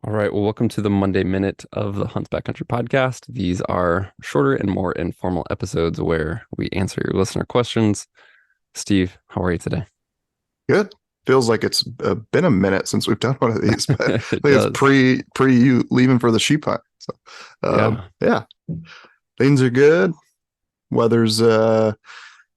All right. Well, welcome to the Monday Minute of the Hunts Backcountry podcast. These are shorter and more informal episodes where we answer your listener questions. Steve, how are you today? Good. Feels like it's been a minute since we've done one of these, but I It think it's does. pre you leaving for the sheep hunt. So, Yeah. yeah, things are good. Weather's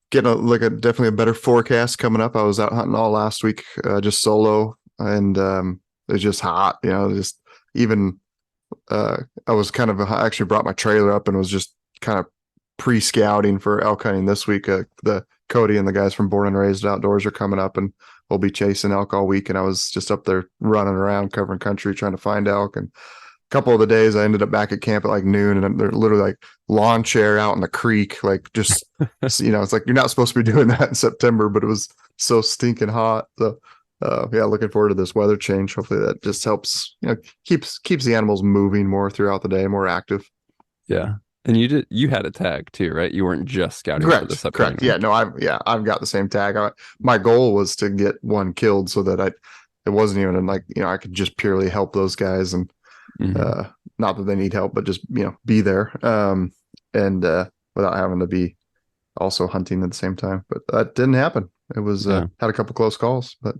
getting definitely a better forecast coming up. I was out hunting all last week, just solo, and it was just hot. Just even I was I actually brought my trailer up and was just kind of pre-scouting for elk hunting this week. The Cody and the guys from Born and Raised Outdoors are coming up, and we'll be chasing elk all week. And I was just up there running around, covering country, trying to find elk. And a couple of the days, I ended up back at camp at like noon, and they're literally like lawn chair out in the creek, like just it's like you're not supposed to be doing that in September, but it was so stinking hot. So yeah, looking forward to this weather change. Hopefully that just helps, keeps the animals moving more throughout the day, more active. Yeah. And you had a tag too, right? You weren't just scouting for this upcoming Correct. Yeah, week. no, I've got the same tag. My goal was to get one killed so that it wasn't even like, I could just purely help those guys and Hmm. uh not that they need help, but just, be there. And without having to be also hunting at the same time. But that didn't happen. It was Yeah. had a couple close calls, but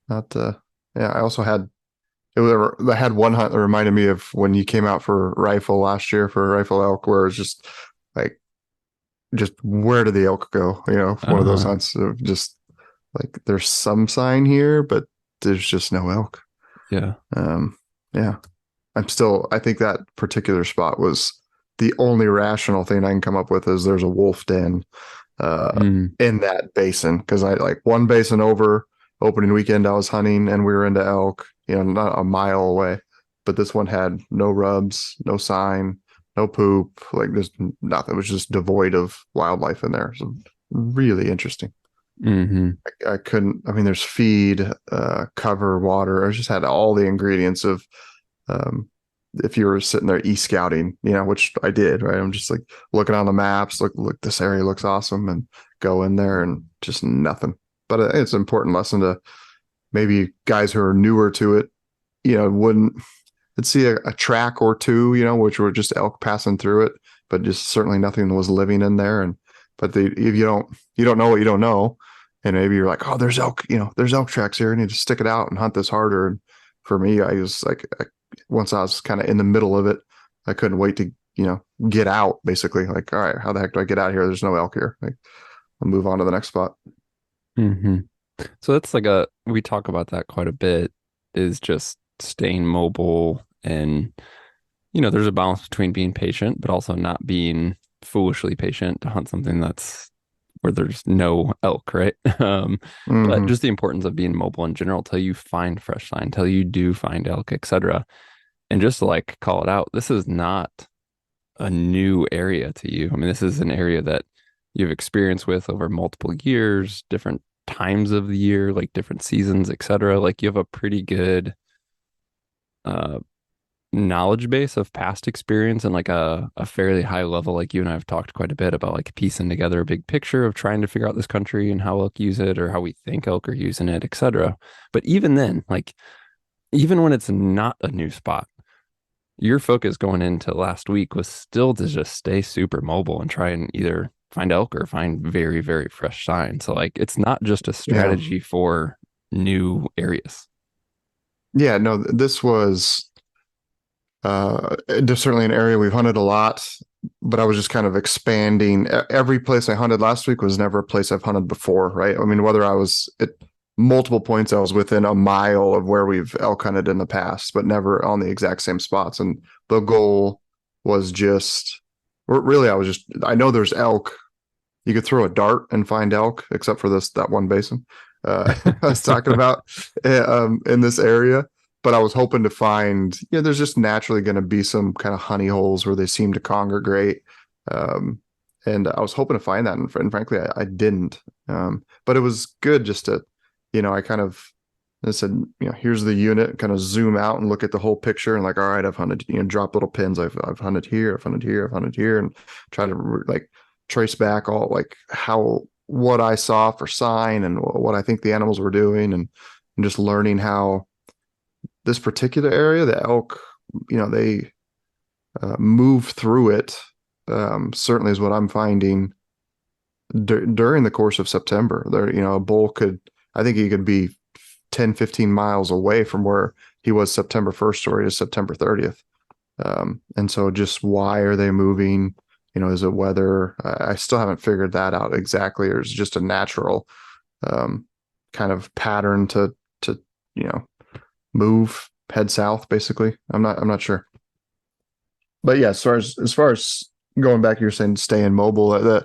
not yeah, I also had I had one hunt that reminded me of when you came out for rifle last year for rifle elk, where it's just like, just where did the elk go? One of those Uh-huh. hunts of just like there's some sign here, but there's just no elk. Yeah. Um, yeah, I think that particular spot was the only rational thing I can come up with is there's a wolf den uh, Mm. in that basin. Cause I like one basin over opening weekend, I was hunting and we were into elk, not a mile away, but this one had no rubs, no sign, no poop, like there's nothing. It was just devoid of wildlife in there. So really interesting. Hmm. I couldn't, I mean, there's feed, cover, water. I just had all the ingredients of, um, if you were sitting there e-scouting, which I did, right? I'm just like looking on the maps, look, this area looks awesome, and go in there and just nothing. But it's an important lesson to maybe guys who are newer to it, wouldn't would see a track or two, which were just elk passing through it, but just certainly nothing was living in there. And but if you don't know what you don't know, and maybe you're like, oh, there's elk, there's elk tracks here, and you just stick it out and hunt this harder. And for me, I was like, once I was kind of in the middle of it, I couldn't wait to get out. Basically, like, all right, how the heck do I get out of here? There's no elk here. Like, I'll move on to the next spot. Hmm. So that's we talk about that quite a bit, is just staying mobile and there's a balance between being patient, but also not being foolishly patient to hunt something that's where there's no elk, right? But Mm-hmm. just the importance of being mobile in general till you find fresh sign, till you do find elk, etc. And just to like call it out, this is not a new area to you. I mean, this is an area that you've experience with over multiple years, different times of the year, like different seasons, etc. Like you have a pretty good uh knowledge base of past experience and like a fairly high level. Like you and I have talked quite a bit about like piecing together a big picture of trying to figure out this country and how elk use it or how we think elk are using it, etc. But even then, like even when it's not a new spot, your focus going into last week was still to just stay super mobile and try and either find elk or find very, very fresh sign. So like it's not just a Yeah. strategy for new areas. Yeah. No, this was there's certainly an area we've hunted a lot, but I was just kind of expanding. Every place I hunted last week was never a place I've hunted before, right? I mean, whether I was at multiple points, I was within a mile of where we've elk hunted in the past, but never on the exact same spots. And the goal was just, really, I know there's elk. You could throw a dart and find elk, except for that one basin I was talking about in this area. But I was hoping to find, there's just naturally going to be some kind of honey holes where they seem to congregate. Um, and I was hoping to find that. And frankly, I didn't. But it was good just to, I kind of I said, here's the unit, kind of zoom out and look at the whole picture and like, all right, I've hunted, drop little pins. I've hunted here, I've hunted here, I've hunted here, and try to like trace back all like what I saw for sign and what I think the animals were doing, and just learning how this particular area, the elk, they move through it. Certainly is what I'm finding during the course of September. There, a bull could, I think he could be 10, 15 miles away from where he was September 1st or he is September 30th. And so just why are they moving? Is it weather? I still haven't figured that out exactly, or is it just a natural kind of pattern to you know move, head south, basically. I'm not sure. But yeah, as far as going back, you're saying staying mobile.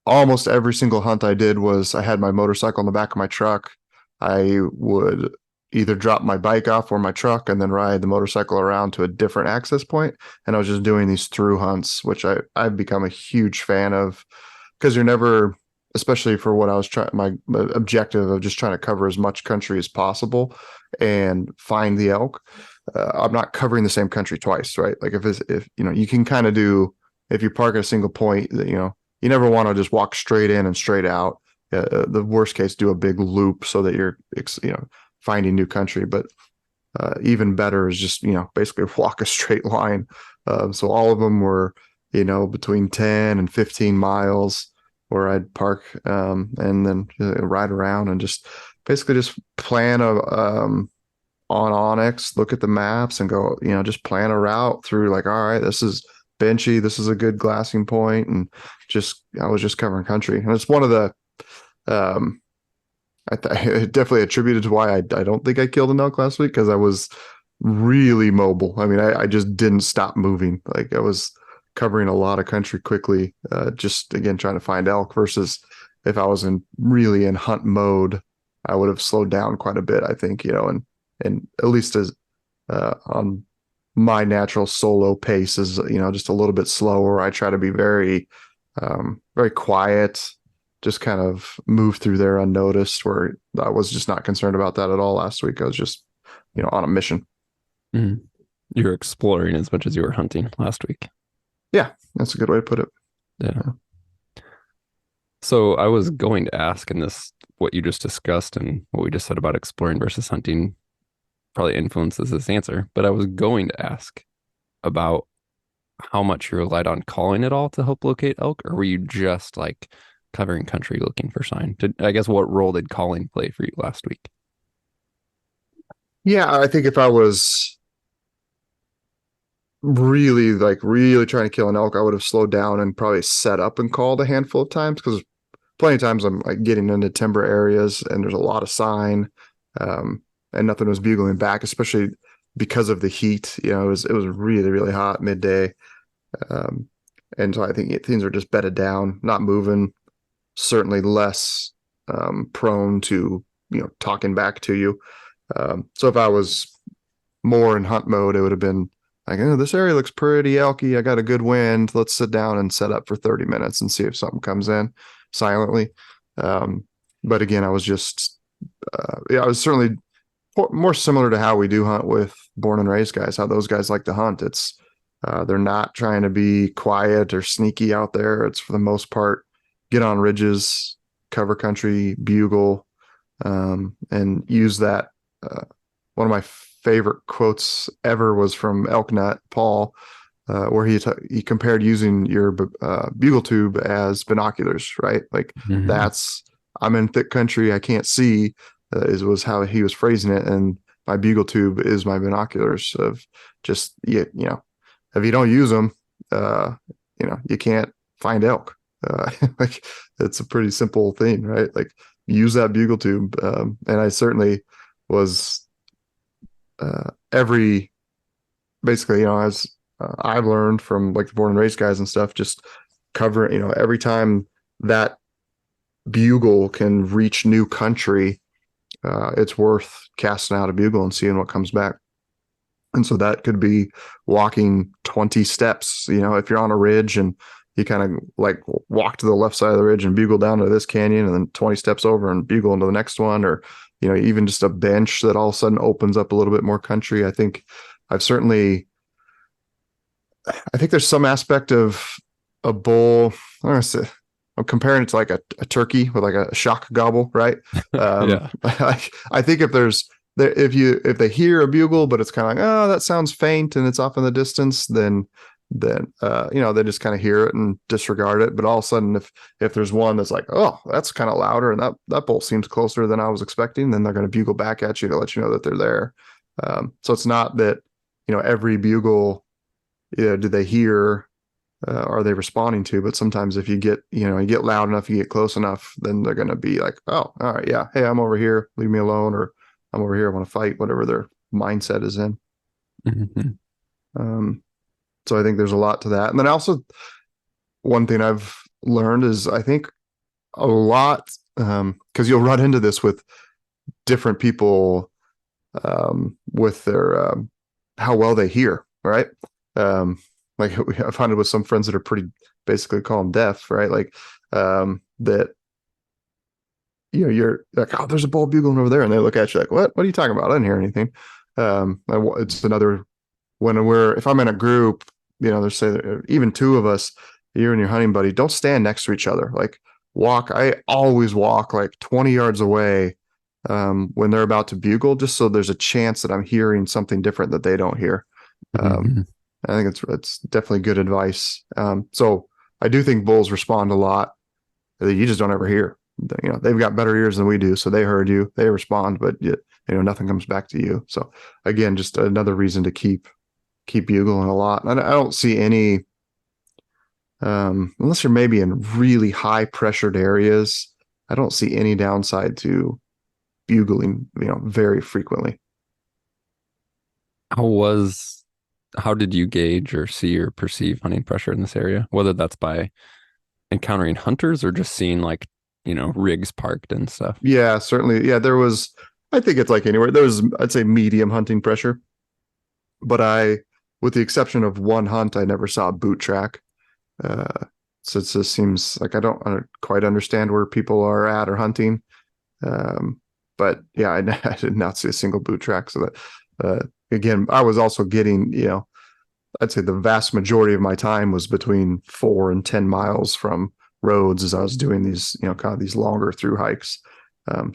Almost every single hunt I did was I had my motorcycle in the back of my truck. I would either drop my bike off or my truck and then ride the motorcycle around to a different access point. And I was just doing these through hunts, which I've become a huge fan of, because you're never, especially for what I was trying, my objective of just trying to cover as much country as possible and find the elk. I'm not covering the same country twice, right? Like if you can kind of do, if you park at a single point, you never want to just walk straight in and straight out. The worst case, do a big loop so that you're finding new country. But even better is just basically walk a straight line. So all of them were between 10 and 15 miles where I'd park and then ride around and just basically just plan on Onyx, look at the maps and go, just plan a route through, like, all right, this is benchy, this is a good glassing point, and I was just covering country. And it's one of the definitely attributed to why I don't think I killed an elk last week, because I was really mobile. I mean, I just didn't stop moving. Like, I was covering a lot of country quickly, just again trying to find elk, versus if I was really in hunt mode, I would have slowed down quite a bit, I think, and at least as on my natural solo pace is just a little bit slower. I try to be very very quiet, just kind of move through there unnoticed, where I was just not concerned about that at all last week. I was just on a mission. Mm. You were exploring as much as you were hunting last week. Yeah, that's a good way to put it. Yeah. So I was going to ask, in this, what you just discussed and what we just said about exploring versus hunting probably influences this answer, but I was going to ask about how much you relied on calling at all to help locate elk, or were you just like covering country looking for sign? I guess, what role did calling play for you last week? Yeah, I think if I was really trying to kill an elk, I would have slowed down and probably set up and called a handful of times, because plenty of times I'm like getting into timber areas and there's a lot of sign, and nothing was bugling back, especially because of the heat. It was really, really hot midday. And so I think things are just bedded down, not moving, certainly less prone to, talking back to you. So if I was more in hunt mode, it would have been like, this area looks pretty elky. I got a good wind. Let's sit down and set up for 30 minutes and see if something comes in silently. But again, I was just, I was certainly more similar to how we do hunt with born and raised guys, how those guys like to hunt. It's, they're not trying to be quiet or sneaky out there. It's, for the most part, get on ridges, cover country, bugle, and use that. One of my favorite quotes ever was from Elknut Paul, where he compared using your bugle tube as binoculars, right? Like, that's, I'm in thick country, I can't see, was how he was phrasing it, and my bugle tube is my binoculars. Of just, if you don't use them, you can't find elk. Like, it's a pretty simple thing, right? Like, use that bugle tube. And I certainly was basically, as I've learned from like the born and raised guys and stuff, just cover, every time that bugle can reach new country, it's worth casting out a bugle and seeing what comes back. And so that could be walking 20 steps, if you're on a ridge and you kind of like walk to the left side of the ridge and bugle down to this canyon, and then 20 steps over and bugle into the next one, or, even just a bench that all of a sudden opens up a little bit more country. I think there's some aspect of a bull. I'm comparing it to like a turkey with like a shock gobble, right? Yeah. I think if there's if they hear a bugle, but it's kind of like, oh, that sounds faint and it's off in the distance, then they just kind of hear it and disregard it. But all of a sudden, if there's one that's like, oh, that's kind of louder and that bull seems closer than I was expecting, then they're going to bugle back at you to let you know that they're there. So it's not that every bugle, do they hear, are they responding to? But sometimes if you get loud enough, you get close enough, then they're going to be like, oh, all right, yeah, hey, I'm over here, leave me alone, or I'm over here, I want to fight, whatever their mindset is in. Mhm. So I think there's a lot to that. And then also one thing I've learned is I think a lot, because you'll run into this with different people, with their how well they hear, right? Like I found it with some friends that are pretty basically call them deaf, right? Like that you're like, oh, there's a bull bugling over there, and they look at you like, what are you talking about? I didn't hear anything. It's another when if I'm in a group, there's say even two of us, you and your hunting buddy, don't stand next to each other. Like walk. I always walk like 20 yards away when they're about to bugle, just so there's a chance that I'm hearing something different that they don't hear. Mhm. I think it's definitely good advice. So I do think bulls respond a lot that you just don't ever hear. They've got better ears than we do, so they heard you, they respond, but nothing comes back to you. So again, just another reason to keep bugling a lot. I don't see any, unless you're maybe in really high pressured areas, I don't see any downside to bugling, very frequently. How was, how did you gauge or see or perceive hunting pressure in this area? Whether that's by encountering hunters or just seeing like, rigs parked and stuff. Yeah, certainly. Yeah, there was, I think it's like anywhere. There was, I'd say, medium hunting pressure, but with the exception of one hunt, I never saw a boot track. Uh, so it just seems like I don't quite understand where people are at or hunting. But yeah, I did not see a single boot track. So that, again, I was also getting, I'd say the vast majority of my time was between 4 and 10 miles from roads as I was doing these, kind of these longer through hikes.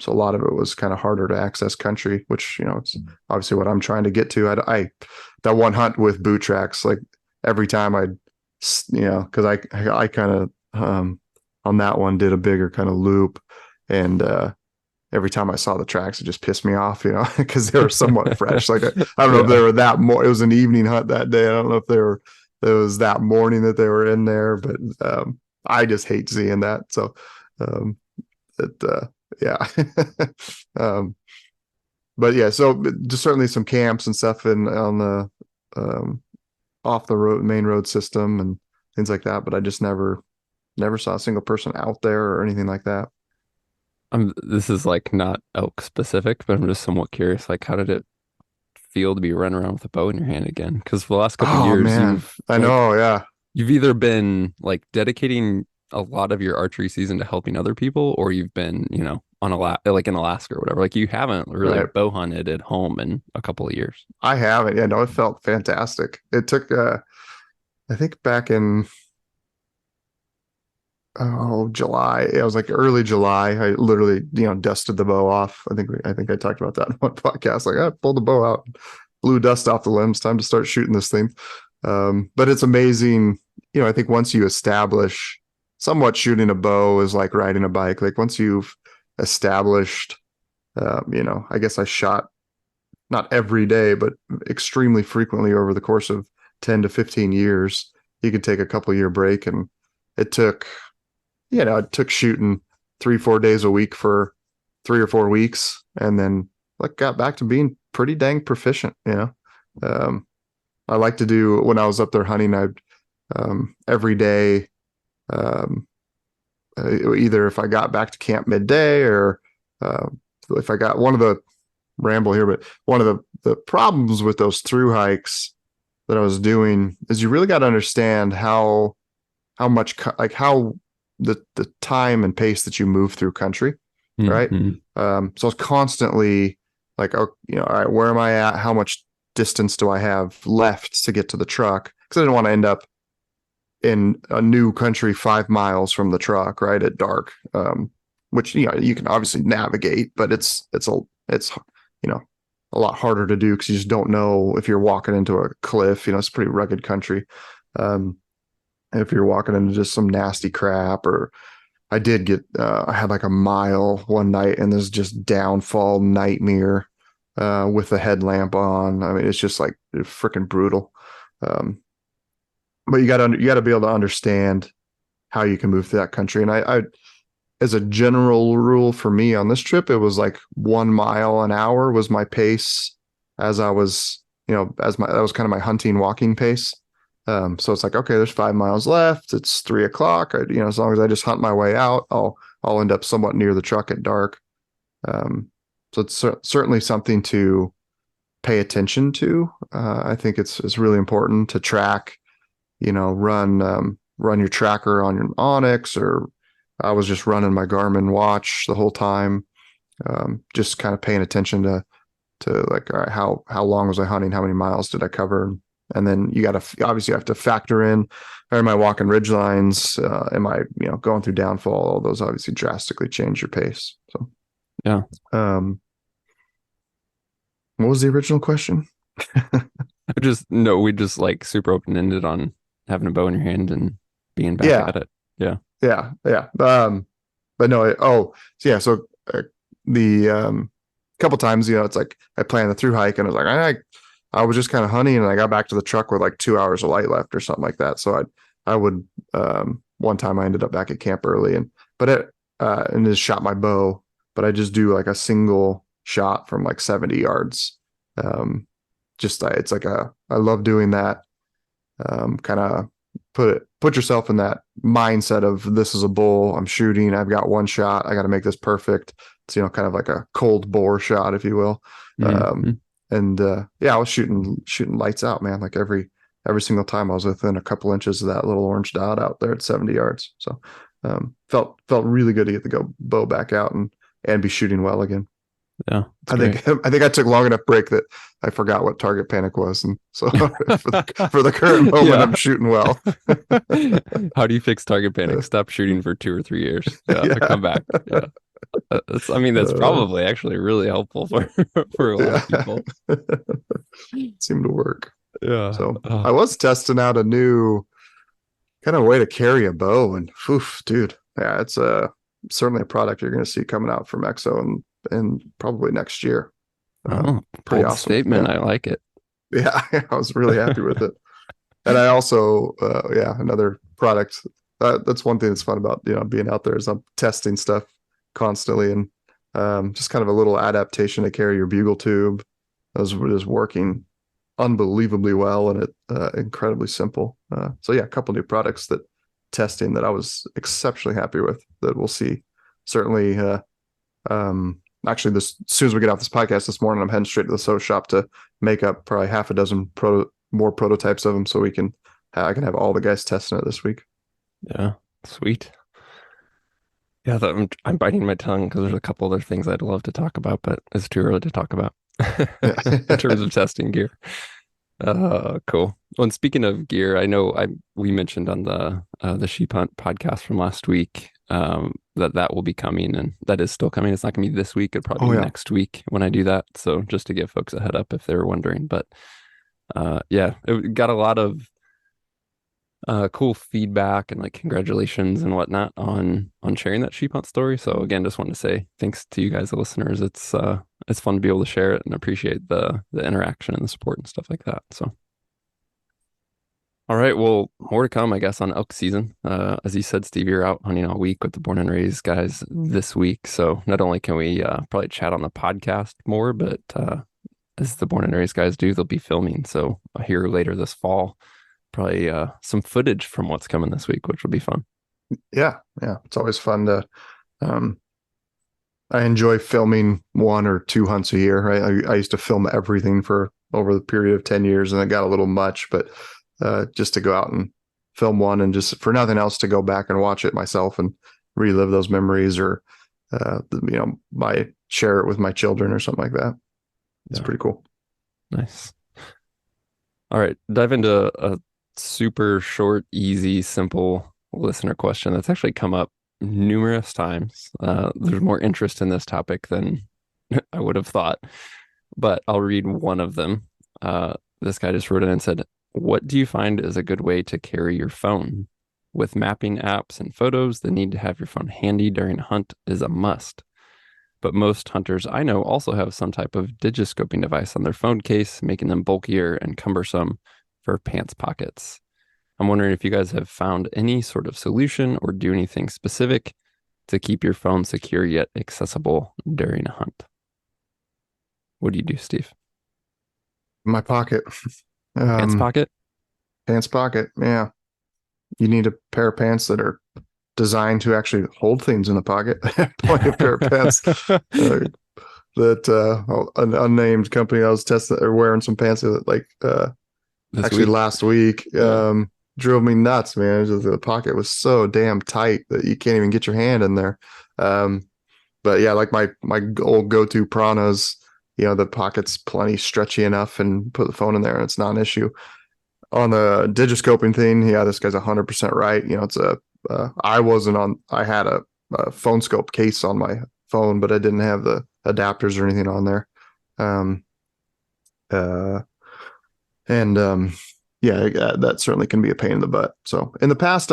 So a lot of it was kind of harder to access country, which, it's obviously what I'm trying to get to. That one hunt with boot tracks, like every time cause I kind of, on that one did a bigger kind of loop, and, every time I saw the tracks, it just pissed me off, because they were somewhat fresh. Like I don't know if Yeah. they were that more. It was an evening hunt that day. I don't know if it was that morning that they were in there, but I just hate seeing that. So um, yeah. um, but yeah, so just certainly some camps and stuff on the um, off the road main road system and things like that. But I just never saw a single person out there or anything like that. This is like not elk specific, but I'm just somewhat curious. Like, how did it feel to be running around with a bow in your hand again? Because for the last couple of Oh years, man, I know. Yeah. you've either been like dedicating a lot of your archery season to helping other people, or you've been, on like in Alaska or whatever. Like you haven't really Right. bow hunted at home in a couple of years. I haven't. Yeah, no, it felt fantastic. It took I think back in July. It was like early July. I literally, dusted the bow off. I think I talked about that in one podcast. Like I pulled the bow out, blew dust off the limbs, time to start shooting this thing. But it's amazing, I think once you establish somewhat shooting a bow is like riding a bike. Like once you've established, I guess I shot not every day, but extremely frequently over the course of 10 to 15 years. You could take a couple year break, and it took, it took shooting 3-4 days a week for 3 or 4 weeks, and then like got back to being pretty dang proficient. Um, I like to do when I was up there hunting. I every day, um, either if I got back to camp midday or uh, if I got one of the ramble here, but one of the problems with those through hikes that I was doing is you really got to understand how much like how the time and pace that you move through country, right? Hmm. So I was constantly like, oh, all right, where am I at? How much distance do I have left to get to the truck? Because I didn't want to end up in a new country 5 miles from the truck, right, at dark. Which you can obviously navigate, but it's a lot harder to do because you just don't know if you're walking into a cliff. It's a pretty rugged country. Um, if you're walking into just some nasty crap, or I had like a mile one night and this just downfall nightmare with the headlamp on. I mean, it's just like freaking brutal. Um, but you got to be able to understand how you can move through that country. And I as a general rule for me on this trip, it was like 1 mile an hour was my pace as I was, that was kind of my hunting walking pace. So it's like, okay, there's 5 miles left. It's 3 o'clock. As long as I just hunt my way out, I'll end up somewhat near the truck at dark. So it's certainly something to pay attention to. I think it's really important to track, run your tracker on your Onyx, or I was just running my Garmin watch the whole time, just kind of paying attention to like, all right, how long was I hunting? How many miles did I cover? And then you got to obviously have to factor in, am I walking ridge lines? Am I going through downfall? All those obviously drastically change your pace. So Yeah. What was the original question? We just like super open ended on having a bow in your hand and being back Yeah, at it. Yeah. yeah. But no, so yeah, so the couple times, it's like I planned the through hike and I was like, I was just kind of hunting and I got back to the truck with like 2 hours of light left or something like that. So I would, one time I ended up back at camp early and just shot my bow, but I just do like a single shot from like 70 yards. It's like I love doing that. Kind of put yourself in that mindset of, this is a bull, I'm shooting, I've got one shot, I got to make this perfect. It's kind of like a cold bore shot, if you will. Mm-hmm. And yeah, I was shooting lights out, man. Like every single time I was within a couple inches of that little orange dot out there at 70 yards. So felt really good to get the bow back out and be shooting well again. Yeah, I think I took long enough break that I forgot what target panic was, and so for the current moment, I'm shooting well. How do you fix target panic? Stop shooting for 2 or 3 years. Yeah, Yeah. come back. Yeah, that's probably actually really helpful for for a lot Yeah. of people. Seemed to work. Yeah. So I was testing out a new kind of way to carry a bow, and oof, dude, yeah, it's certainly a product you're going to see coming out from EXO and probably next year. Pretty Bold awesome. statement. Yeah. I like it. Yeah, I was really happy with it. And I also, another product. That's one thing that's fun about being out there, is I'm testing stuff constantly, and just kind of a little adaptation to carry your bugle tube. That was working unbelievably well, and it incredibly simple. So yeah, a couple new products that testing that I was exceptionally happy with, that we'll see. Certainly, actually, as soon as we get off this podcast this morning, I'm heading straight to the sew shop to make up probably half a dozen more prototypes of them, so I can have all the guys testing it this week. Yeah, sweet. Yeah, I'm biting my tongue because there's a couple other things I'd love to talk about, but it's too early to talk about in Yeah. terms of testing gear. Cool. Well, and speaking of gear, I know we mentioned on the Sheep Hunt podcast from last week that will be coming, and that is still coming. It's not gonna be this week. It'll probably Oh be yeah. next week when I do that. So just to give folks a head up if they were wondering. But yeah, it got a lot of cool feedback and like congratulations and whatnot on sharing that sheep hunt story. So again, just wanted to say thanks to you guys, the listeners. It's fun to be able to share it and appreciate the interaction and the support and stuff like that. So all right, well, more to come, I guess, on elk season. As you said, Steve, you're out hunting all week with the Born and Raised guys this week. So not only can we probably chat on the podcast more, but as the Born and Raised guys do, they'll be filming. So here later this fall, probably some footage from what's coming this week, which will be fun. Yeah. It's always fun to. I enjoy filming 1 or 2 hunts a year. Right. I used to film everything for over the period of 10 years, and it got a little much, but just to go out and film one, and just for nothing else to go back and watch it myself and relive those memories, or share it with my children or something like that. It's pretty cool. Nice. All right, dive into a super short, easy, simple listener question that's actually come up numerous times. There's more interest in this topic than I would have thought. but I'll read one of them. This guy just wrote in and said, "What do you find is a good way to carry your phone? With mapping apps and photos, the need to have your phone handy during a hunt is a must. But most hunters I know also have some type of digiscoping device on their phone case, making them bulkier and cumbersome for pants pockets. I'm wondering if you guys have found any sort of solution or do anything specific to keep your phone secure yet accessible during a hunt." What do you do, Steve? My pocket. Pants Um, pocket? Pants pocket. Yeah. You need a pair of pants that are designed to actually hold things in the pocket. Plenty of pair of pants uh, that an unnamed company I was testing or wearing some pants that This actually week? last week Yeah. drove me nuts, man. The pocket was so damn tight that you can't even get your hand in there. Um, but yeah, like my old go-to Pranas, the pocket's plenty stretchy enough and put the phone in there and it's not an issue. On the digiscoping thing, yeah, this guy's 100% right. It's I had a phone scope case on my phone, but I didn't have the adapters or anything on there. Um, uh, and yeah, that certainly can be a pain in the butt. So in the past,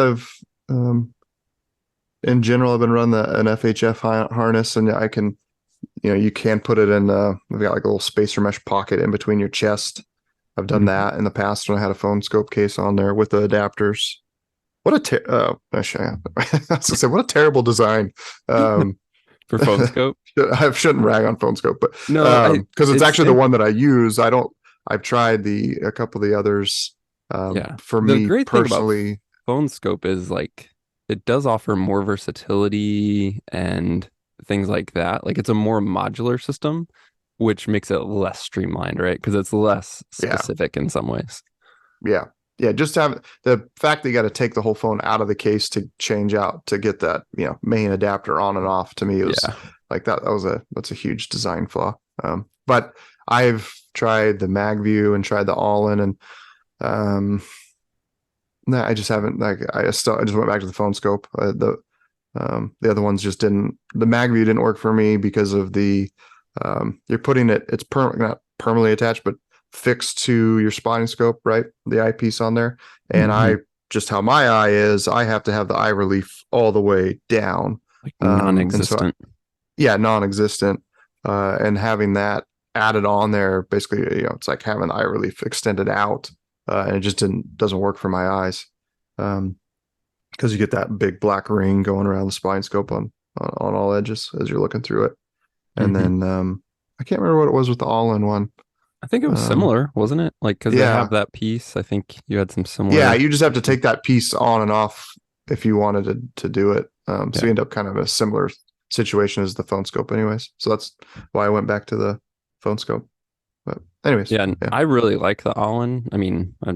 in general, I've been running an FHF harness, and I can, you can put it in. We've got like a little spacer mesh pocket in between your chest. I've done Mhm. that in the past when I had a phone scope case on there with the adapters. What a I was gonna say what a terrible design. Um, For phone scope? I shouldn't rag on phone scope, but No, because it's it's actually the one interesting. that I use. I don't. I've tried a couple of the others. Yeah. For The me great thing about personally, phone scope is like it does offer more versatility and things like that. Like it's a more modular system, which makes it less streamlined, right? Because it's less yeah, specific in some ways. yeah, yeah. Just to have the fact that you got to take the whole phone out of the case to change out to get that main adapter on and off. To me, it was Yeah. like that's a huge design flaw. But I've tried the MagView and tried the All-in, and no, I just haven't. I just went back to the phone scope. The other ones just didn't. The MagView didn't work for me because of the you're putting it. It's not permanently attached, but fixed to your spotting scope, right? The eyepiece on there, and Hmm. I just how my eye is, I have to have the eye relief all the way down, Like and so non-existent. yeah, non-existent, and having that added on there, basically, it's like having eye relief extended out, and it just doesn't work for my eyes, because you get that big black ring going around the spine scope on all edges as you're looking through it, and Hmm. then I can't remember what it was with the all-in one. I think it was Um, similar, wasn't it? Like because they have yeah, that piece. I think you had some yeah, similar you just have to issues. take that piece on and off if you wanted to do it. So Yeah. you end up kind of a similar situation as the phone scope, anyways. So that's why I went back to the phone scope. But anyways, Yeah, and yeah. I really like the Olin. I mean, I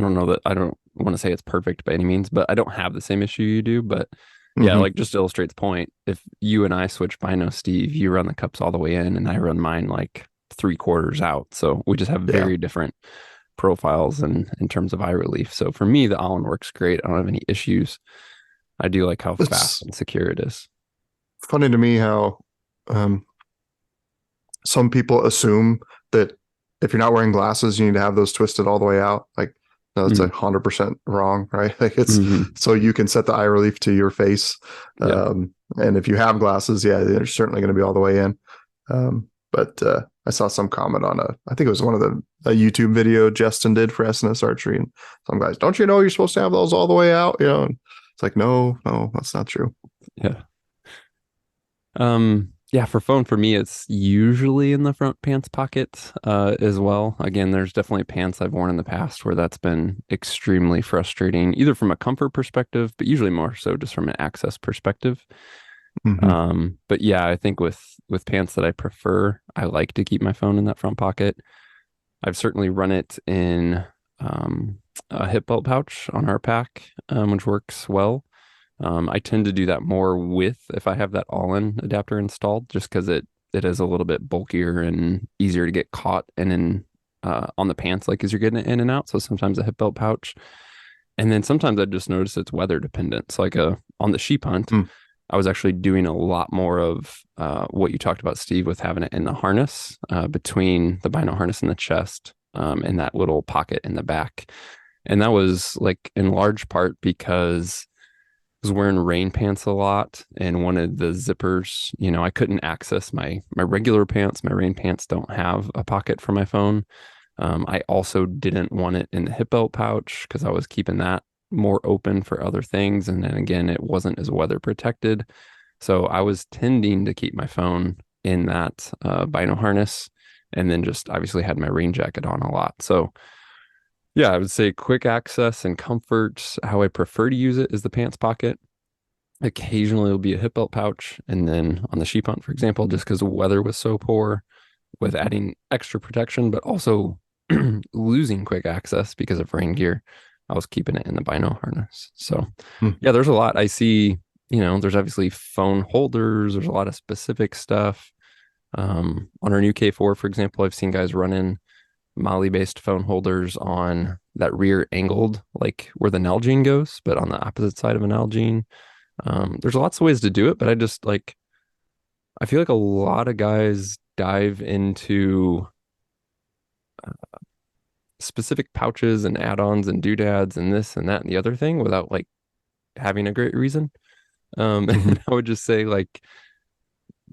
don't know that I don't want to say it's perfect by any means, but I don't have the same issue you do. But yeah, Hmm. like just to illustrate the point, if you and I switch binos, Steve, you run the cups all the way in and I run mine like three quarters out. So we just have Yeah. very different profiles and in terms of eye relief. So for me, the Olin works great. I don't have any issues. I do like how fast It's and secure it is. funny to me how um, some people assume that if you're not wearing glasses, you need to have those twisted all the way out. Like, no, that's Mm-hmm. 100% wrong, right? Like it's Mm-hmm. so you can set the eye relief to your face. Yeah. And if you have glasses, yeah, they're certainly going to be all the way in. But I saw some comment on I think it was one of a YouTube video Justin did for SNS Archery, and some guys, don't you know you're supposed to have those all the way out? And it's like, no, no, that's not true. Yeah. Yeah, for phone for me, it's usually in the front pants pocket, as well. Again, there's definitely pants I've worn in the past where that's been extremely frustrating, either from a comfort perspective, but usually more so just from an access perspective. Hmm. But yeah, I think with pants that I prefer, I like to keep my phone in that front pocket. I've certainly run it in a hip belt pouch on our pack, which works well. I tend to do that more with if I have that all-in adapter installed, just because it is a little bit bulkier and easier to get caught and in on the pants, like as you're getting it in and out. So sometimes a hip belt pouch, and then sometimes I just notice it's weather dependent. So like on the sheep hunt, I was actually doing a lot more of what you talked about, Steve, with having it in the harness between the bino harness and the chest, and that little pocket in the back. And that was like in large part because I was wearing rain pants a lot and wanted the zippers. I couldn't access my regular pants. My rain pants don't have a pocket for my phone. I also didn't want it in the hip belt pouch because I was keeping that more open for other things. And then again, it wasn't as weather protected. So I was tending to keep my phone in that bino harness, and then just obviously had my rain jacket on a lot. So yeah, I would say quick access and comfort. How I prefer to use it is the pants pocket. Occasionally it'll be a hip belt pouch. And then on the sheep hunt, for example, just because the weather was so poor, with adding extra protection, but also losing quick access because of rain gear, I was keeping it in the bino harness. So Hmm. yeah, there's a lot. I see, there's obviously phone holders, there's a lot of specific stuff. On our new K4, for example, I've seen guys running Molly based phone holders on that rear angled, like where the Nalgene goes, but on the opposite side of an Nalgene. There's lots of ways to do it, but I feel like a lot of guys dive into specific pouches and add-ons and doodads and this and that and the other thing without like having a great reason. And Mhm. I would just say like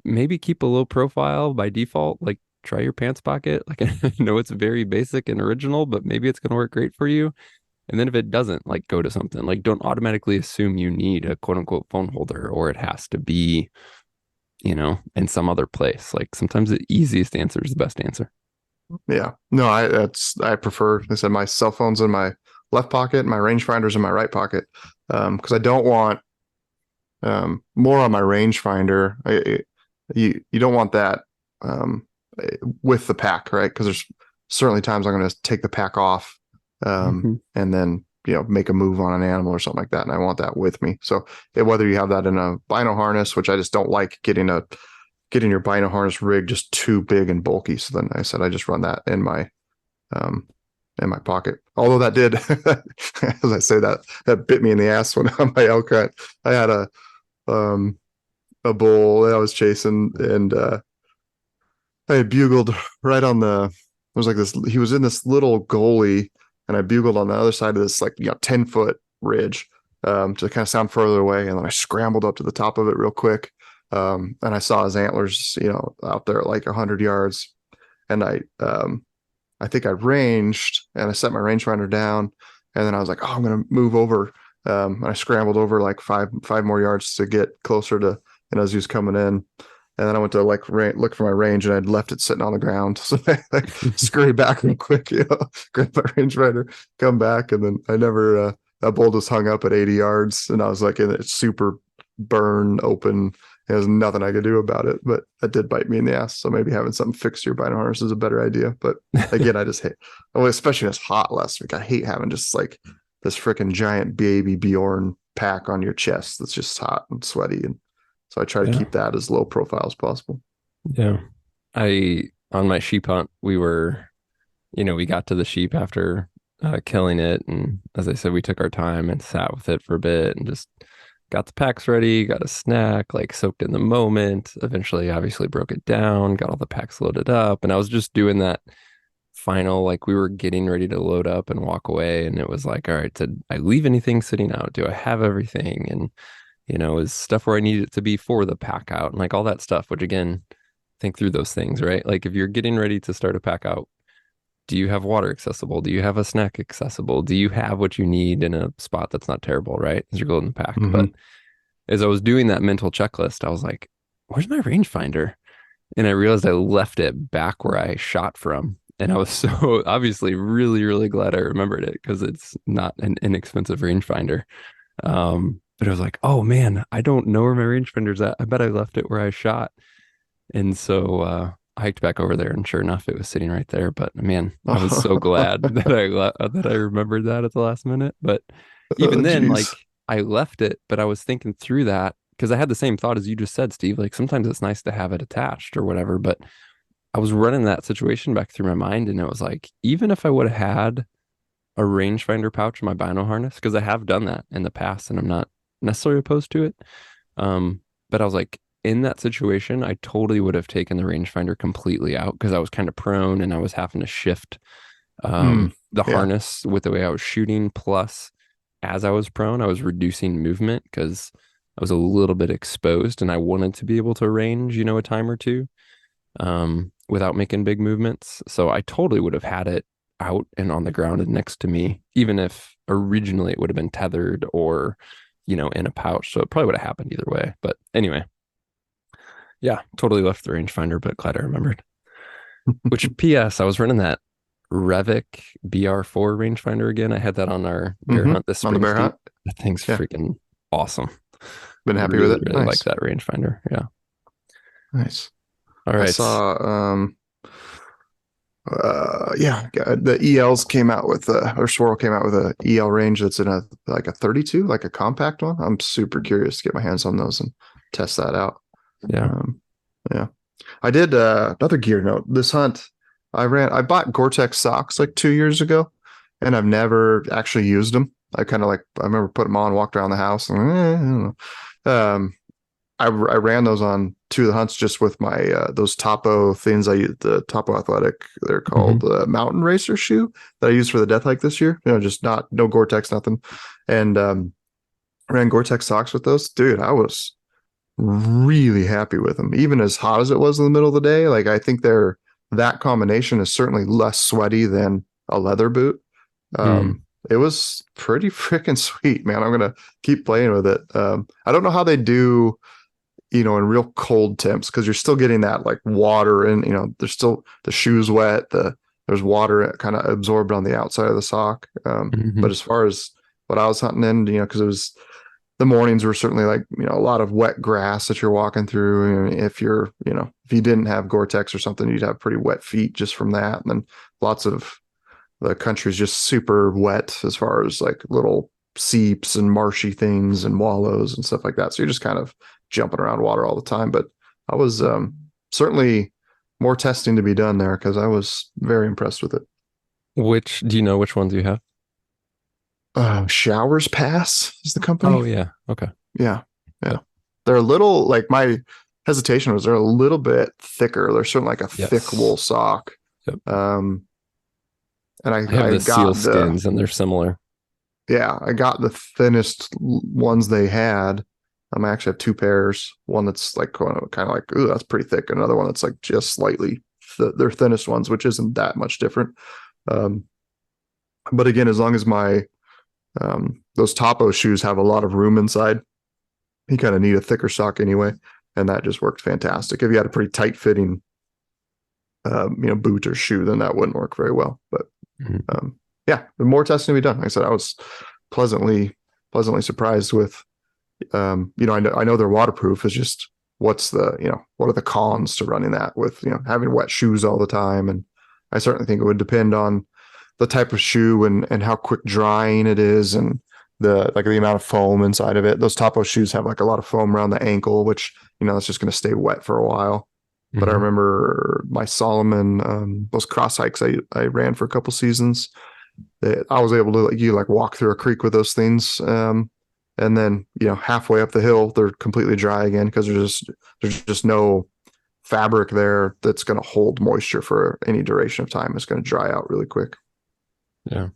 maybe keep a low profile by default. Like try your pants pocket. Like I know it's very basic and original, but maybe it's gonna work great for you. And then if it doesn't, like go to something. Like don't automatically assume you need a quote unquote phone holder or it has to be, in some other place. Like sometimes the easiest answer is the best answer. Yeah. No, I prefer, like I said, my cell phone's in my left pocket, my rangefinder's in my right pocket. Because I don't want more on my rangefinder. You don't want that um, with the pack, right? Because there's certainly times I'm going to take the pack off Mhm. and then make a move on an animal or something like that, and I want that with me. So whether you have that in a bino harness, which I just don't like getting your bino harness rig just too big and bulky. So then I said I just run that um, in my pocket. Although that did, as I say that bit me in the ass when on my elk hunt. I had um, a bull that I was chasing, and I bugled right on the. It was like this. He was in this little gully, and I bugled on the other side of this 10-foot ridge to kind of sound further away, and then I scrambled up to the top of it real quick, and I saw his antlers, out there at like 100 yards, and I think I ranged and I set my rangefinder down, and then I was like, oh, I'm gonna move over. And I scrambled over like five more yards to get closer to, and as he was coming in, and then I went to like look for my range, and I'd left it sitting on the ground. So I like scurry back real quick, grab my rangefinder, come back, and then I never that bull just hung up at 80 yards, and I was like in it super burn open. There's nothing I could do about it, but that did bite me in the ass. So maybe having something fixed to your bino harness is a better idea. But again, I just hate, well, especially when it's hot last week. I hate having just like this freaking giant baby Bjorn pack on your chest that's just hot and sweaty. And so I try to Yeah. keep that as low profile as possible. Yeah. On my sheep hunt, we got to the sheep after killing it. And as I said, we took our time and sat with it for a bit and just got the packs ready, got a snack, like soaked in the moment. Eventually, obviously, broke it down, got all the packs loaded up. And I was just doing that final, like we were getting ready to load up and walk away. And it was like, all right, did I leave anything sitting out? Do I have everything? And is stuff where I need it to be for the pack out and like all that stuff, which again, think through those things, right? Like if you're getting ready to start a pack out, do you have water accessible? Do you have a snack accessible? Do you have what you need in a spot that's not terrible, right? As your golden pack. But Mm-hmm. as I was doing that mental checklist, I was like, where's my rangefinder? And I realized I left it back where I shot from. And I was so obviously really, really glad I remembered it because it's not an inexpensive rangefinder. But I was like, oh man, I don't know where my rangefinder's at. I bet I left it where I shot. And so I hiked back over there, and sure enough, it was sitting right there. But man, I was so glad that I remembered that at the last minute. But even then, Jeez. like I left it, but I was thinking through that because I had the same thought as you just said, Steve. Like sometimes it's nice to have it attached or whatever. But I was running that situation back through my mind, and it was like, even if I would have had a rangefinder pouch in my bino harness, because I have done that in the past, and I'm not necessarily opposed to it. but I was like, in that situation, I totally would have taken the rangefinder completely out because I was kind of prone and I was having to shift Mm, the yeah. harness with the way I was shooting. Plus, as I was prone, I was reducing movement because I was a little bit exposed and I wanted to be able to range, a time or two without making big movements. So I totally would have had it out and on the ground and next to me, even if originally it would have been tethered or, in a pouch. So it probably would have happened either way. But anyway, yeah, totally left the rangefinder, but glad I remembered. Which, P.S., I was running that Revic BR4 rangefinder again. I had that on our bear hunt this On the spring bear season. hunt. That thing's Yeah. freaking awesome. Been happy with Really, it. really like Nice. that rangefinder. Yeah. Nice. All I right. saw yeah, the ELs came out with or Swirl came out with a EL range that's in a like a 32, like a compact one. I'm super curious to get my hands on those and test that out. Yeah. Um, yeah. I did another gear note. This hunt, I bought Gore-Tex socks like 2 years ago, and I've never actually used them. I remember putting them on, walked around the house, and I don't know. I ran those on two of the hunts just with my those Topo things I use, the Topo Athletic. They're Hmm. called Mountain Racer shoe that I used for the death hike this year. Just not no Gore-Tex, nothing. And ran Gore-Tex socks with those. Dude, I was really happy with them. Even as hot as it was in the middle of the day, like I think that combination is certainly less sweaty than a leather boot. Mm. It was pretty freaking sweet, man. I'm gonna keep playing with it. I don't know how they do, in real cold temps because you're still getting that like water and there's still the shoes wet. There's water kind of absorbed on the outside of the sock. Hmm. But as far as what I was hunting in, because it was the mornings were certainly like a lot of wet grass that you're walking through. And if if you didn't have Gore-Tex or something, you'd have pretty wet feet just from that. And then lots of the country's just super wet as far as like little seeps and marshy things and wallows and stuff like that. So you're just kind of jumping around water all the time. But I was certainly more testing to be done there because I was very impressed with it. Do you know which ones you have? Showers Pass is the company. Oh, yeah. Okay. Yeah. Yeah. Yep. They're a little like my hesitation was they're a little bit thicker. They're certainly like a thick Yes. wool sock. Yep. Um, and I have I the seal got skins and they're similar. I got the thinnest ones they had. I actually have two pairs. One that's like kind of like, ooh, that's pretty thick. Another one that's like just slightly their thinnest ones, which isn't that much different. Um, but again, as long as my those Topo shoes have a lot of room inside, you kind of need a thicker sock anyway, and that just worked fantastic. If you had a pretty tight fitting, boot or shoe, then that wouldn't work very well. But Mhm. yeah, more testing to be done. Like I said, I was pleasantly surprised with. I know they're waterproof. It's just what are the cons to running that with having wet shoes all the time, and I certainly think it would depend on the type of shoe and how quick drying it is and the amount of foam inside of it. Those Topo shoes have like a lot of foam around the ankle, which it's just going to stay wet for a while. But I Mhm. remember my Solomon, those cross hikes I ran for a couple seasons. That I was able to like walk through a creek with those things, and then halfway up the hill they're completely dry again because there's just no fabric there that's going to hold moisture for any duration of time. It's going to dry out really quick. Yeah.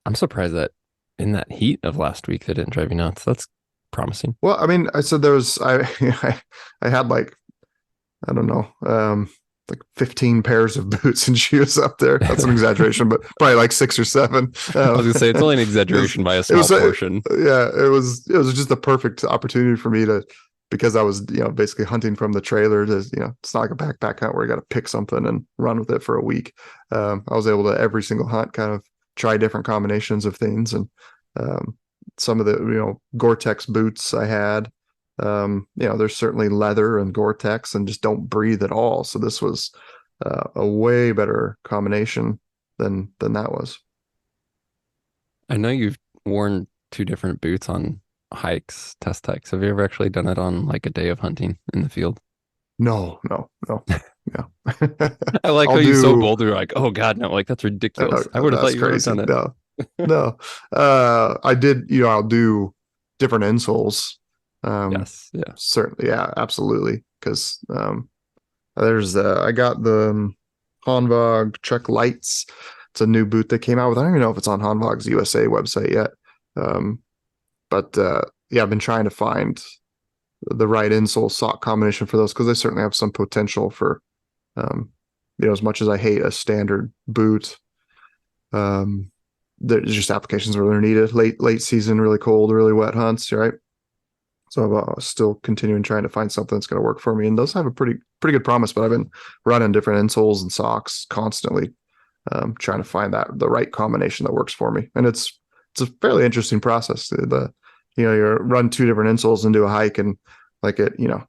I'm surprised that in that heat of last week they didn't drive you nuts. That's promising. Well, I mean, I said there was I had like I don't know, like 15 pairs of boots and shoes up there. That's an I exaggeration, but probably like six or seven. was gonna say it's only an It was, exaggeration by a it small was, portion. yeah, it was just the perfect opportunity for me to, because I was, basically hunting from the trailer to, it's not like a backpack hunt where you got to pick something and run with it for a week. I was able to every single hunt kind of try different combinations of things. And, some of the, Gore-Tex boots I had, there's certainly leather and Gore-Tex and just don't breathe at all. So this was a way better combination than that was. I know you've worn two different boots on hikes, test hikes. Have you ever actually done it on like a day of hunting in the field? No, no, no. Yeah. I like I'll how you so do bold. You're like, oh God, no, like that's ridiculous. I would have thought that's you would have crazy. done it. No, no. I did, I'll do different insoles. Yes. Yeah. Certainly, yeah, absolutely. Because there's I got the Hanwag Trek Lights. It's a new boot that came out with. I don't even know if it's on Hanwag's USA website yet. Um, but yeah, I've been trying to find the right insole sock combination for those because they certainly have some potential for, um, as much as I hate a standard boot, um, there's just applications where they're needed. Late season, really cold, really wet hunts, right? So I'm still continuing trying to find something that's going to work for me, and those have a pretty good promise. But I've been running different insoles and socks constantly, trying to find that the right combination that works for me. And it's a fairly interesting process. You run two different insoles and do a hike, and like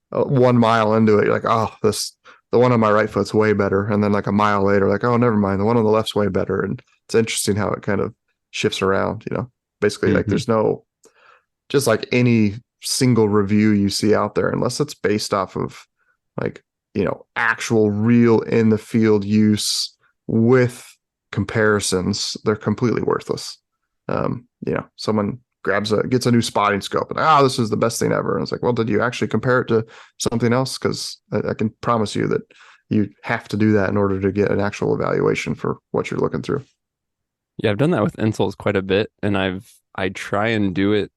1 mile into it, you're like, oh, the one on my right foot's way better, and then like a mile later, like, oh, never mind, the one on the left's way better. And it's interesting how it kind of shifts around. Basically, like Hmm. there's no just like any single review you see out there, unless it's based off of like, actual real in the field use with comparisons, they're completely worthless. Someone gets a new spotting scope and this is the best thing ever. And it's like, well, did you actually compare it to something else? Because I can promise you that you have to do that in order to get an actual evaluation for what you're looking through. Yeah, I've done that with insoles quite a bit, and I try and do it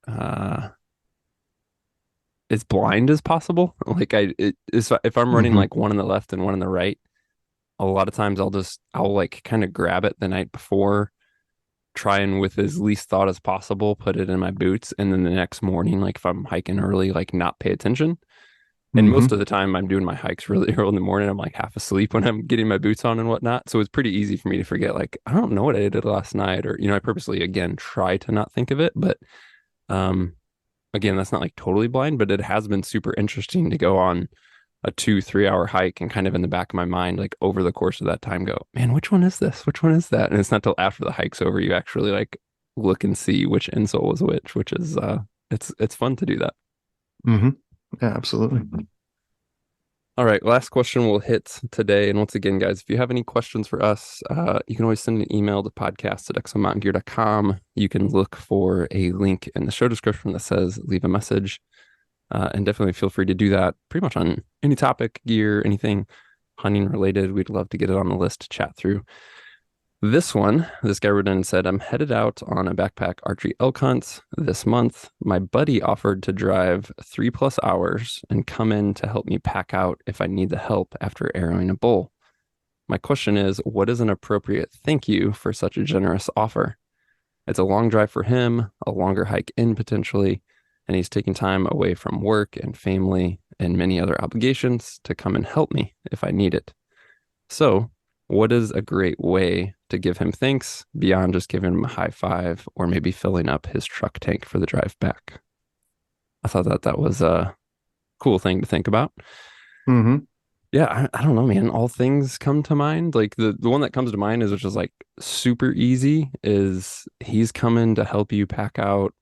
uh as blind as possible. Like if I'm running Mm-hmm. like one on the left and one on the right, a lot of times I'll like kind of grab it the night before, try and with as least thought as possible, put it in my boots, and then the next morning, like if I'm hiking early, like not pay attention. And most Mm-hmm. of the time I'm doing my hikes really early in the morning. I'm like half asleep when I'm getting my boots on and whatnot. So it's pretty easy for me to forget, like, I don't know what I did last night, or, I purposely again try to not think of it. But um again, that's not like totally blind, but it has been super interesting to go on a 2, 3 hour hike and kind of in the back of my mind, like over the course of that time, go, man, which one is this? Which one is that? And it's not till after the hike's over you actually like look and see which insole is which is it's fun to do that. Mm-hmm. Yeah, absolutely. All right, last question we'll hit today. And once again, guys, if you have any questions for us, you can always send an email to podcast@exomountaingear.com. You can look for a link in the show description that says leave a message. And definitely feel free to do that pretty much on any topic, gear, anything hunting related. We'd love to get it on the list to chat through. This guy wrote in and said, I'm headed out on a backpack archery elk hunt this month. My buddy offered to drive 3+ hours and come in to help me pack out if I need the help after arrowing a bull. My question is, what is an appropriate thank you for such a generous offer? It's a long drive for him, a longer hike in potentially, and he's taking time away from work and family and many other obligations to come and help me if I need it. So, what is a great way to give him thanks beyond just giving him a high five or maybe filling up his truck tank for the drive back? I thought that was a cool thing to think about. Mm-hmm. Yeah, I don't know, man. All things come to mind. Like the one that comes to mind is which is like super easy is he's coming to help you pack out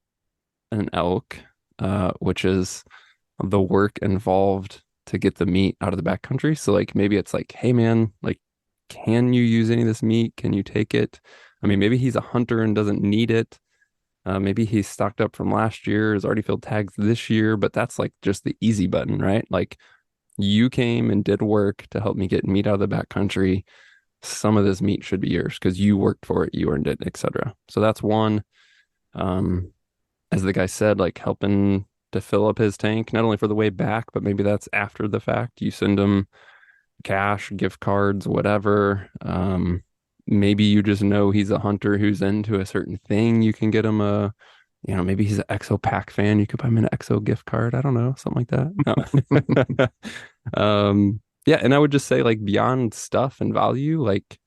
an elk, which is the work involved to get the meat out of the backcountry. So like maybe it's like, hey man, like can you use any of this meat? Can you take it? I mean, maybe he's a hunter and doesn't need it. Maybe he's stocked up from last year, has already filled tags this year, but that's like just the easy button, right? Like you came and did work to help me get meat out of the backcountry. Some of this meat should be yours because you worked for it, you earned it, etc. So that's one. Um, as the guy said, like helping to fill up his tank, not only for the way back, but maybe that's after the fact. You send him cash, gift cards, whatever. Maybe you just know he's a hunter who's into a certain thing. You can get him maybe he's an EXO pack fan. You could buy him an EXO gift card. I don't know, something like that. No. Yeah, and I would just say like beyond stuff and value, like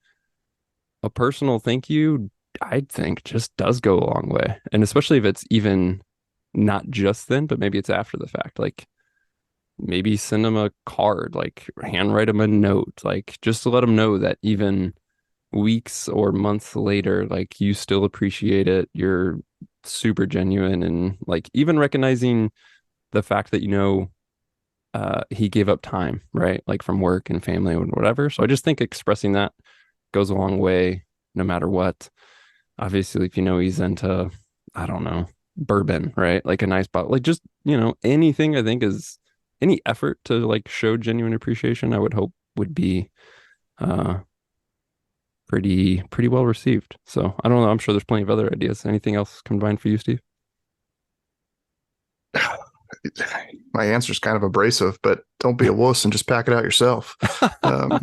a personal thank you, I think just does go a long way. And especially if it's even not just then, but maybe it's after the fact. Like maybe send them a card, like handwrite them a note, like just to let them know that even weeks or months later, like you still appreciate it. You're super genuine and like even recognizing the fact that he gave up time, right? Like from work and family and whatever. So I just think expressing that goes a long way no matter what. Obviously, if you know he's into, I don't know, bourbon, right? Like a nice bottle, like just, anything I think is any effort to like show genuine appreciation, I would hope would be uh pretty well received. So I don't know. I'm sure there's plenty of other ideas. Anything else combined for you, Steve? My answer is kind of abrasive, but don't be a wuss and just pack it out yourself. I mean,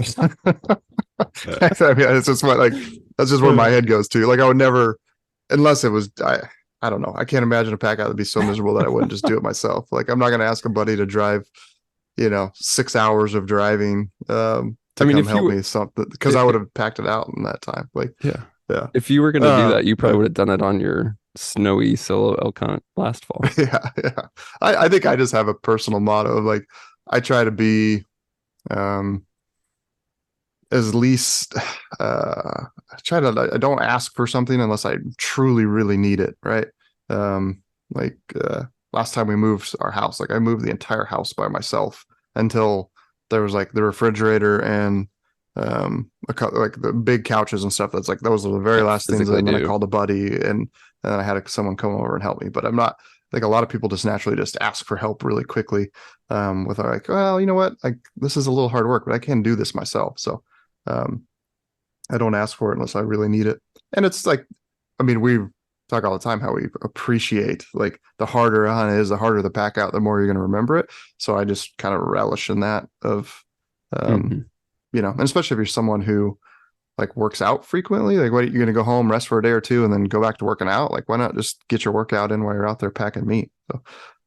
it's just what like that's just where my head goes to. Like I would never, unless it was I don't know. I can't imagine a pack out that'd be so miserable that I wouldn't just do it myself. Like I'm not going to ask a buddy to drive, 6 hours of driving I to mean, come if help you, me something because I would have packed it out in that time. Like yeah, yeah, if you were gonna do that, you probably but would have done it on your snowy solo elk hunt last fall. yeah. I think I just have a personal motto of like I try to be um as least I don't ask for something unless I truly really need it, right? um like last time we moved our house, like I moved the entire house by myself until there was like the refrigerator and like the big couches and stuff. That's like those are the very Like last things, physically and then I do. called a buddy, and then I had someone come over and help me. But I'm not like a lot of people just naturally just ask for help really quickly, with like, well, you know what, like this is a little hard work but I can do this myself. So um I don't ask for it unless I really need it. And it's like, I mean, we talk all the time how we appreciate like the harder a hunt is, the harder the pack out, the more you're going to remember it. So I just kind of relish in that of, um, Hmm. and especially if you're someone who like works out frequently, like what you're going to go home, rest for a day or two, and then go back to working out. Like why not just get your workout in while you're out there packing meat? So,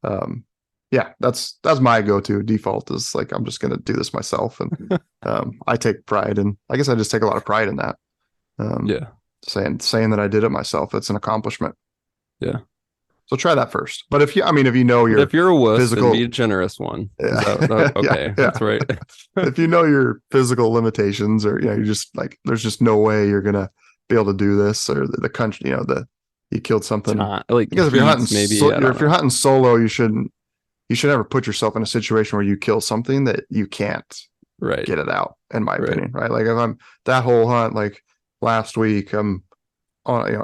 um, yeah, that's my go-to default is like, I'm just going to do this myself. And, I take pride and I guess I just take a lot of pride in that. Um, Yeah, saying that I did it myself, it's an accomplishment. yeah. So try that first. But if you, I mean, if you know But your if you're a wuss, then be a physical, generous one. Is that yeah, yeah, okay? yeah. That's right. If you know your physical limitations, or you just like, there's just no way you're gonna be able to do this, or the country, you killed something. Time, like Because if you're hunting, heat, maybe. I don't if you're know. hunting solo, you should never put yourself in a situation where you kill something that you can't Right, get it out. In my right. opinion, right? Like if I'm that whole hunt, like last week, I'm on,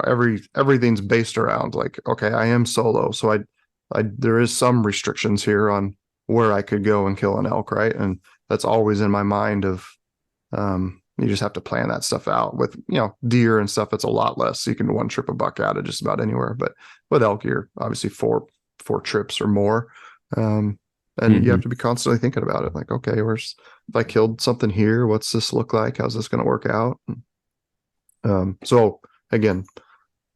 everything's based around like, okay, I am solo, so I there is some restrictions here on where I could go and kill an elk, right? And that's always in my mind of, you just have to plan that stuff out. With deer and stuff, it's a lot less. You can one trip a buck out of just about anywhere, but with elk, you're obviously four trips or more. And you have Hmm. to be constantly thinking about it, like, okay, where's, if I killed something here, what's this look like, how's this going to work out? So again,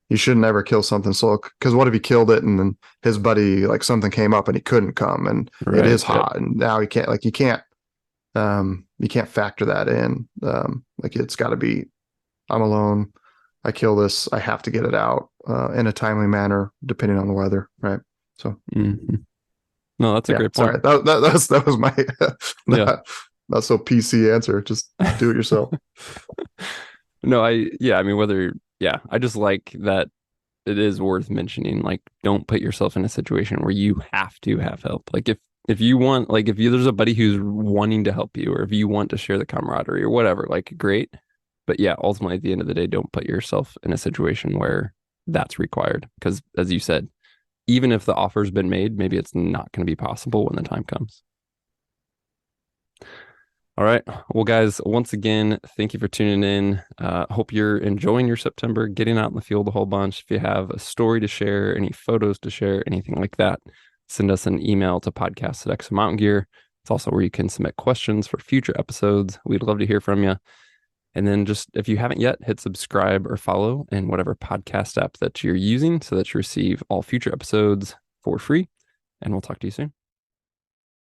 you shouldn't ever kill something slow, because what if he killed it and then his buddy, like something came up and he couldn't come and it Right. is Yep. hot and now he can't, like you can't factor that in. Like it's got to be, I'm alone, I kill this, I have to get it out in a timely manner depending on the weather, right? So Hmm. No, that's a yeah, great point. sorry, that was my Yeah. not so PC answer. Just do it yourself. No, yeah, I mean, yeah, I just like that it is worth mentioning. Like, don't put yourself in a situation where you have to have help. Like, if you want, like, if there's a buddy who's wanting to help you, or if you want to share the camaraderie or whatever, like, great. But yeah, ultimately, at the end of the day, don't put yourself in a situation where that's required. Because, as you said, even if the offer's been made, maybe it's not going to be possible when the time comes. All right. Well, guys, once again, thank you for tuning in. Hope you're enjoying your September, getting out in the field a whole bunch. If you have a story to share, any photos to share, anything like that, send us an email to podcast@exomountaingear. It's also where you can submit questions for future episodes. We'd love to hear from you. And then just if you haven't yet, hit subscribe or follow in whatever podcast app that you're using so that you receive all future episodes for free. And we'll talk to you soon.